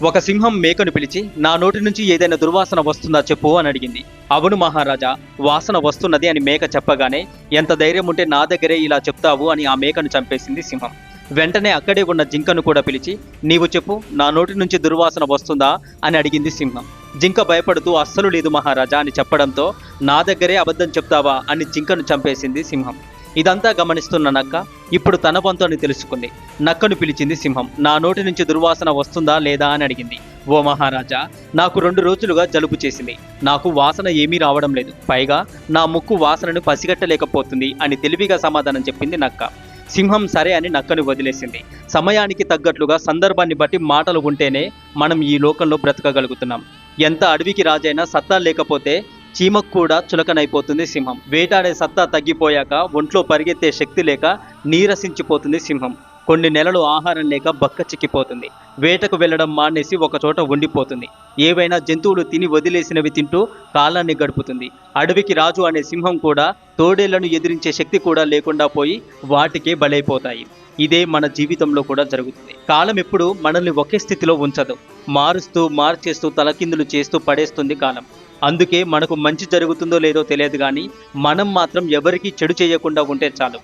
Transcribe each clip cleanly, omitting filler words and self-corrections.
ఒక సింహం మేకను పిలిచి, నా నోటి నుంచి ఏదైనా దుర్వాసన వస్తుందా చెప్పు అని అడిగింది. అవును మహారాజా, వాసన వస్తున్నది అని మేక చెప్పగానే, ఎంత ధైర్యం ఉంటే నా దగ్గరే ఇలా చెప్తావు అని ఆ మేకను చంపేసింది సింహం. వెంటనే అక్కడే ఉన్న జింకను కూడా పిలిచి, నీవు చెప్పు, నా నోటి నుంచి దుర్వాసన వస్తుందా అని అడిగింది సింహం. జింక భయపడుతూ అస్సలు లేదు మహారాజా అని చెప్పడంతో, నా దగ్గరే అబద్ధం చెప్తావా అని జింకను చంపేసింది సింహం. ఇదంతా గమనిస్తున్న నక్క ఇప్పుడు తన వంతు అని తెలుసుకుంది. నక్కను పిలిచింది సింహం. నా నోటి నుంచి దుర్వాసన వస్తుందా లేదా అని అడిగింది. ఓ మహారాజా, నాకు 2 రోజులుగా జలుబు చేసింది. నాకు వాసన ఏమీ రావడం లేదు. పైగా నా ముక్కు వాసనను పసిగట్టలేకపోతుంది అని తెలివిగా సమాధానం చెప్పింది నక్క. సింహం సరే అని నక్కను వదిలేసింది. సమయానికి తగ్గట్లుగా సందర్భాన్ని బట్టి మాటలు ఉంటేనే మనం ఈ లోకంలో బ్రతకగలుగుతున్నాం. ఎంత అడవికి రాజైనా సత్తా లేకపోతే చీమకు కూడా చులకనైపోతుంది సింహం. వేటాడే సత్తా తగ్గిపోయాక ఒంట్లో పరిగెత్తే శక్తి లేక నీరసించిపోతుంది సింహం. కొన్ని నెలలు ఆహారం లేక బక్క చిక్కిపోతుంది. వేటకు వెళ్ళడం మానేసి ఒకచోట ఉండిపోతుంది. ఏవైనా జంతువులు తిని వదిలేసినవి తింటూ కాలాన్ని గడుపుతుంది. అడవికి రాజు అనే సింహం కూడా తోడేళ్లను ఎదిరించే శక్తి కూడా లేకుండా పోయి వాటికే బలైపోతాయి. ఇదే మన జీవితంలో కూడా జరుగుతుంది. కాలం ఎప్పుడు మనల్ని ఒకే స్థితిలో ఉంచదు. మారుస్తూ మార్చేస్తూ తలకిందులు చేస్తూ పడేస్తుంది కాలం. అందుకే మనకు మంచి జరుగుతుందో లేదో తెలియదు, కానీ మనం మాత్రం ఎవరికీ చెడు చేయకుండా ఉంటే చాలు.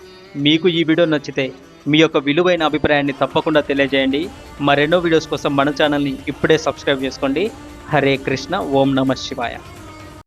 మీకు ఈ వీడియో నచ్చితే మీ యొక్క విలువైన అభిప్రాయాన్ని తప్పకుండా తెలియజేయండి. మరెన్నో వీడియోస్ కోసం మన ఛానల్ని ఇప్పుడే సబ్స్క్రైబ్ చేసుకోండి. హరే కృష్ణ, ఓం నమః శివాయ.